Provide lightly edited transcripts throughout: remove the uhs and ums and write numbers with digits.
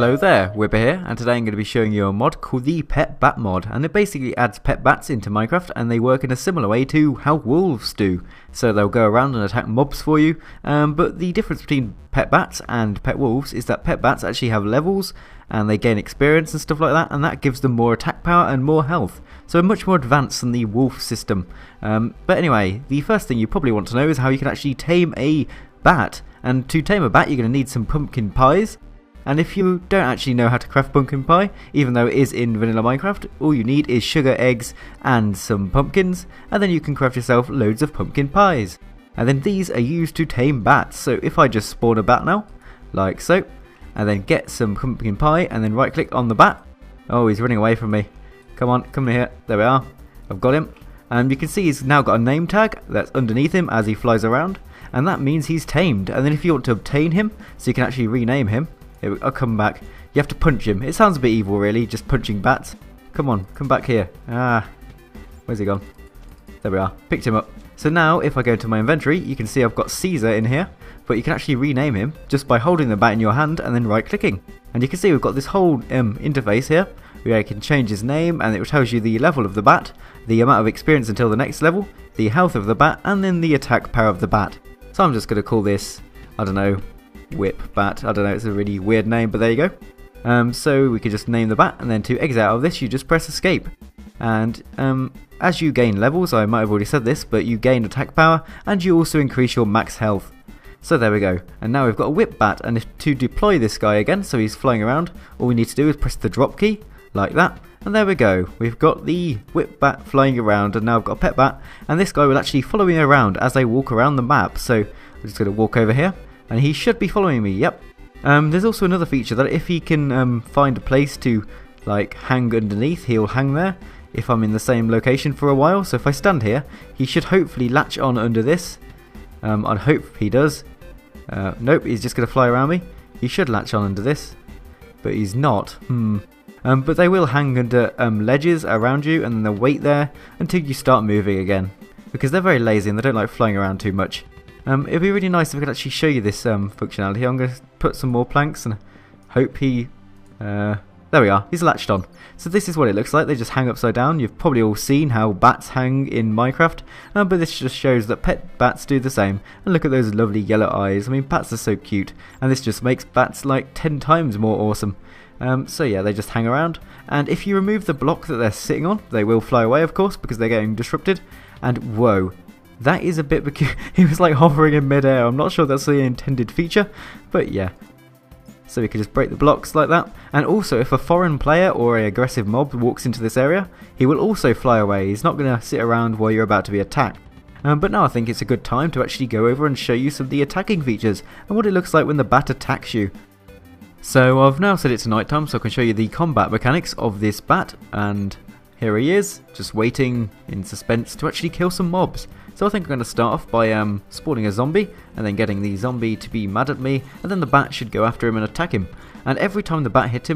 Hello there, Wibber here, and today I'm going to be showing you a mod called the Pet Bat mod, and it basically adds pet bats into Minecraft, and they work in a similar way to how wolves do. So they'll go around and attack mobs for you, but the difference between pet bats and pet wolves is that pet bats actually have levels, and they gain experience and stuff like that, and that gives them more attack power and more health. So much more advanced than the wolf system. But anyway, the first thing you probably want to know is how you can actually tame a bat, and to tame a bat you're going to need some pumpkin pies. And if you don't actually know how to craft pumpkin pie, even though it is in vanilla Minecraft, all you need is sugar, eggs and some pumpkins, and then you can craft yourself loads of pumpkin pies. And then these are used to tame bats, so if I just spawn a bat now, like so, and then get some pumpkin pie and then right click on the bat. Oh, he's running away from me. Come on, come here. There we are. I've got him. And you can see he's now got a name tag that's underneath him as he flies around, and that means he's tamed. And then if you want to obtain him, so you can actually rename him, I'll come back. You have to punch him. It sounds a bit evil really, just punching bats. Come on, come back here. Where's he gone? There we are. Picked him up. So now if I go to my inventory, you can see I've got Caesar in here, but you can actually rename him just by holding the bat in your hand and then right clicking. And you can see we've got this whole interface here where you can change his name, and it tells you the level of the bat, the amount of experience until the next level, the health of the bat, and then the attack power of the bat. So I'm just going to call this, I don't know, Whip Bat. I don't know, it's a really weird name, but there you go. So we could just name the bat, and then to exit out of this you just press escape. And as you gain levels, I might have already said this, but you gain attack power and you also increase your max health. So there we go, and now we've got a Whip Bat, and to deploy this guy again so he's flying around, all we need to do is press the drop key like that, and there we go, we've got the Whip Bat flying around, and now I've got a pet bat, and this guy will actually follow me around as I walk around the map. So I'm just going to walk over here and he should be following me, yep. There's also another feature that if he can find a place to like hang underneath, he'll hang there if I'm in the same location for a while. So if I stand here, he should hopefully latch on under this. I'd hope he does. Nope, he's just going to fly around me. He should latch on under this, but he's not. But they will hang under ledges around you, and then they'll wait there until you start moving again, because they're very lazy and they don't like flying around too much. It'd be really nice if I could actually show you this functionality. I'm going to put some more planks and hope he... there we are, he's latched on. So this is what it looks like, they just hang upside down. You've probably all seen how bats hang in Minecraft, but this just shows that pet bats do the same. And look at those lovely yellow eyes. I mean, bats are so cute, and this just makes bats like 10 times more awesome. So yeah, they just hang around, and if you remove the block that they're sitting on, they will fly away of course, because they're getting disrupted. And whoa, that is a bit peculiar. He was like hovering in midair. I'm not sure that's the intended feature, but yeah. So we can just break the blocks like that. And also, if a foreign player or an aggressive mob walks into this area, he will also fly away. He's not going to sit around while you're about to be attacked. But now I think it's a good time to actually go over and show you some of the attacking features and what it looks like when the bat attacks you. So I've now set it to night time, so I can show you the combat mechanics of this bat, and here he is, just waiting in suspense to actually kill some mobs. So I think I'm going to start off by spawning a zombie, and then getting the zombie to be mad at me, and then the bat should go after him and attack him. And every time the bat hits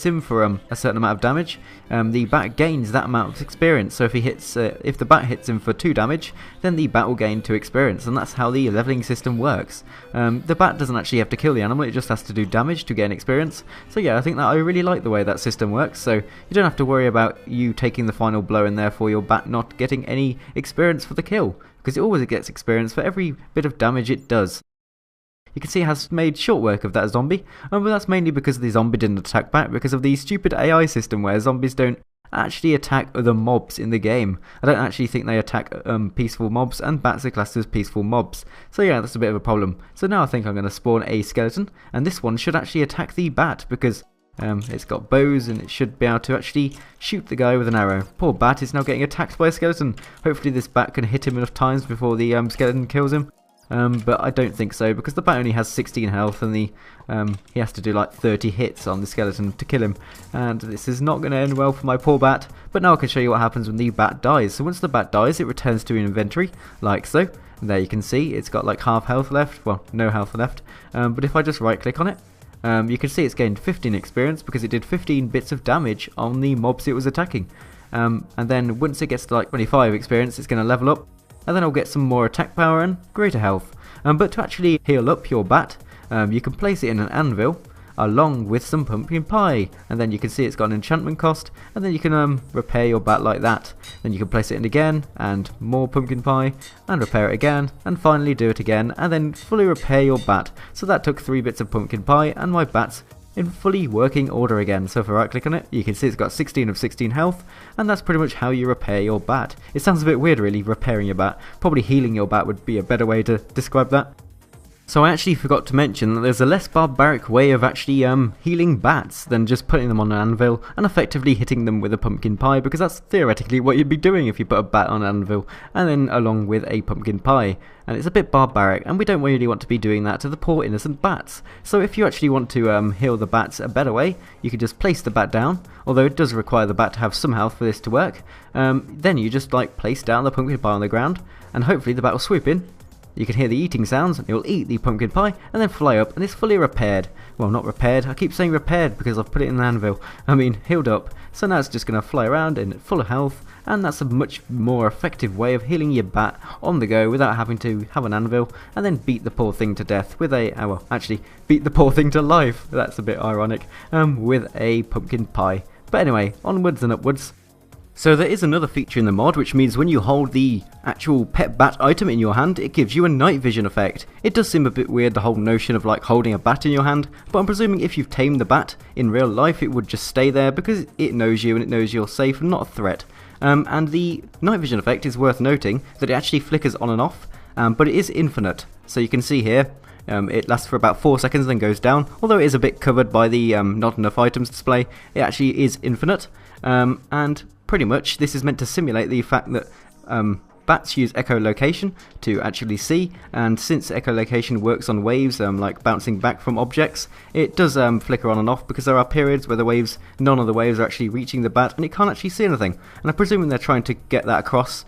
him for a certain amount of damage, the bat gains that amount of experience. So if if the bat hits him for 2 damage, then the bat will gain 2 experience, and that's how the leveling system works. The bat doesn't actually have to kill the animal, it just has to do damage to gain experience. So yeah, I think that I really like the way that system works, so you don't have to worry about you taking the final blow and therefore your bat not getting any experience for the kill, because it always gets experience for every bit of damage it does. You can see it has made short work of that zombie, but that's mainly because the zombie didn't attack back because of the stupid AI system where zombies don't actually attack other mobs in the game. I don't actually think they attack peaceful mobs, and bats are classed as peaceful mobs. So yeah, that's a bit of a problem. So now I think I'm going to spawn a skeleton, and this one should actually attack the bat because it's got bows and it should be able to actually shoot the guy with an arrow. Poor bat is now getting attacked by a skeleton. Hopefully this bat can hit him enough times before the skeleton kills him. But I don't think so, because the bat only has 16 health, and he has to do like 30 hits on the skeleton to kill him, and this is not going to end well for my poor bat. But now I can show you what happens when the bat dies. So once the bat dies, it returns to an inventory, like so. And there you can see it's got like half health left, well, no health left. But if I just right click on it, you can see it's gained 15 experience because it did 15 bits of damage on the mobs it was attacking. And then once it gets to like 25 experience, it's going to level up, and then I'll get some more attack power and greater health. But to actually heal up your bat, you can place it in an anvil. along with some pumpkin pie, and then you can see it's got an enchantment cost, and then you can repair your bat like that. Then you can place it in again, and more pumpkin pie, and repair it again, and finally do it again, and then fully repair your bat. So that took 3 bits of pumpkin pie, and my bat's in fully working order again. So if I right click on it, you can see it's got 16 of 16 health, and that's pretty much how you repair your bat. It sounds a bit weird really, repairing your bat. Probably healing your bat would be a better way to describe that. So I actually forgot to mention that there's a less barbaric way of actually healing bats than just putting them on an anvil and effectively hitting them with a pumpkin pie, because that's theoretically what you'd be doing if you put a bat on an anvil and then along with a pumpkin pie. And it's a bit barbaric, and we don't really want to be doing that to the poor innocent bats. So if you actually want to heal the bats a better way, you can just place the bat down, although it does require the bat to have some health for this to work. Then you just place down the pumpkin pie on the ground, and hopefully the bat will swoop in. You can hear the eating sounds, and you'll eat the pumpkin pie, and then fly up, and it's fully repaired. Well, not repaired, I keep saying repaired because I've put it in the anvil. I mean, healed up. So now it's just going to fly around in full health, and that's a much more effective way of healing your bat on the go without having to have an anvil, and then beat the poor thing to death with a, well, actually, beat the poor thing to life, that's a bit ironic, with a pumpkin pie. But anyway, onwards and upwards. So there is another feature in the mod, which means when you hold the actual pet bat item in your hand, it gives you a night vision effect. It does seem a bit weird, the whole notion of holding a bat in your hand, but I'm presuming if you've tamed the bat in real life, it would just stay there because it knows you and it knows you're safe and not a threat. And the night vision effect is worth noting that it actually flickers on and off, but it is infinite. So you can see here, it lasts for about 4 seconds then goes down, although it is a bit covered by the not enough items display. It actually is infinite, and pretty much this is meant to simulate the fact that bats use echolocation to actually see, and since echolocation works on waves like bouncing back from objects, it does flicker on and off because there are periods where none of the waves are actually reaching the bat and it can't actually see anything, and I'm presuming they're trying to get that across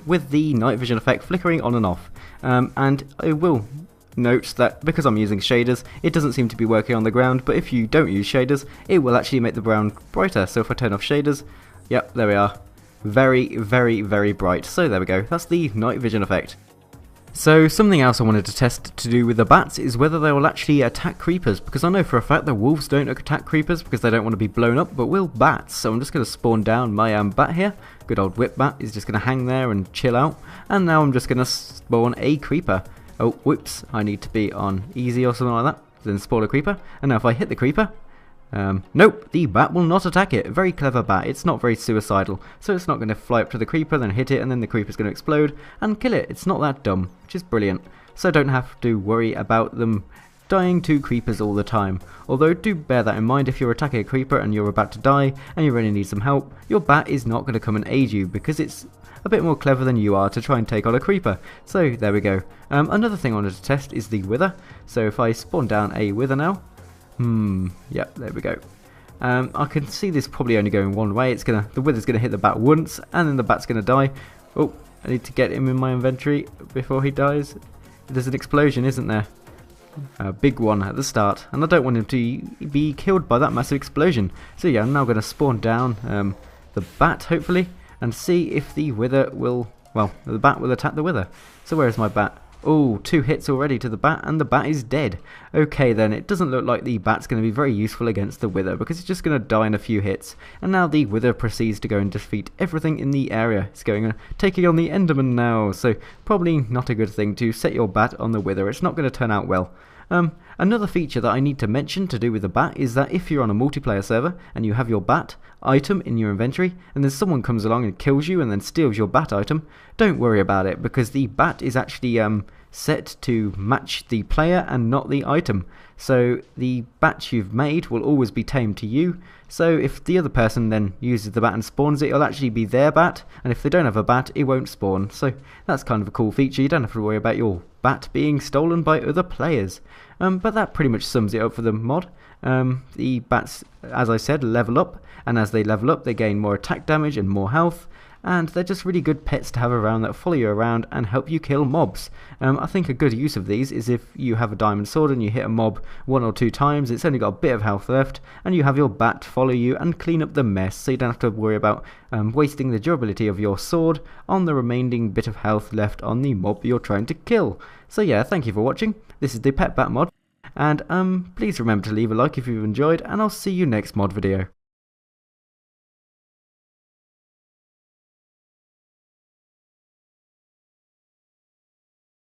with the night vision effect flickering on and off. And I will note that because I'm using shaders, it doesn't seem to be working on the ground, but if you don't use shaders, it will actually make the ground brighter. So if I turn off shaders, yep, there we are. Very, very, very bright. So there we go. That's the night vision effect. So something else I wanted to test to do with the bats is whether they will actually attack creepers, because I know for a fact that wolves don't attack creepers because they don't want to be blown up, but will bats. So I'm just going to spawn down my bat here. Good old whip bat is just going to hang there and chill out. And now I'm just going to spawn a creeper. Oh, whoops, I need to be on easy or something like that. Then spawn a creeper. And now if I hit the creeper, nope, the bat will not attack it. Very clever bat. It's not very suicidal, so it's not going to fly up to the creeper, then hit it, and then the creeper's going to explode and kill it. It's not that dumb, which is brilliant. So don't have to worry about them dying to creepers all the time. Although do bear that in mind, if you're attacking a creeper and you're about to die and you really need some help, your bat is not going to come and aid you because it's a bit more clever than you are to try and take on a creeper. So there we go. Another thing I wanted to test is the wither. So if I spawn down a wither now, yep, there we go. I can see this probably only going one way. The wither's gonna hit the bat once, and then the bat's gonna die. Oh, I need to get him in my inventory before he dies. There's an explosion, isn't there? A big one at the start, and I don't want him to be killed by that massive explosion. So yeah, I'm now gonna spawn down the bat, hopefully, and see if the wither will, well, the bat will attack the wither. So where is my bat? Oh, 2 hits already to the bat, and the bat is dead. Okay then, it doesn't look like the bat's going to be very useful against the wither, because it's just going to die in a few hits. And now the wither proceeds to go and defeat everything in the area. It's taking on the enderman now, so probably not a good thing to set your bat on the wither. It's not going to turn out well. Another feature that I need to mention to do with the bat is that if you're on a multiplayer server and you have your bat item in your inventory and then someone comes along and kills you and then steals your bat item, don't worry about it, because the bat is actually set to match the player and not the item. So the bat you've made will always be tamed to you. So if the other person then uses the bat and spawns it, it'll actually be their bat, and if they don't have a bat, it won't spawn. So that's kind of a cool feature. You don't have to worry about your bat being stolen by other players. But that pretty much sums it up for the mod. The bats, as I said, level up, and as they level up, they gain more attack damage and more health. And they're just really good pets to have around that follow you around and help you kill mobs. I think a good use of these is if you have a diamond sword and you hit a mob 1 or 2 times, it's only got a bit of health left, and you have your bat follow you and clean up the mess, so you don't have to worry about wasting the durability of your sword on the remaining bit of health left on the mob you're trying to kill. So yeah, thank you for watching. This is the Pet Bat mod, And please remember to leave a like if you've enjoyed, and I'll see you next mod video.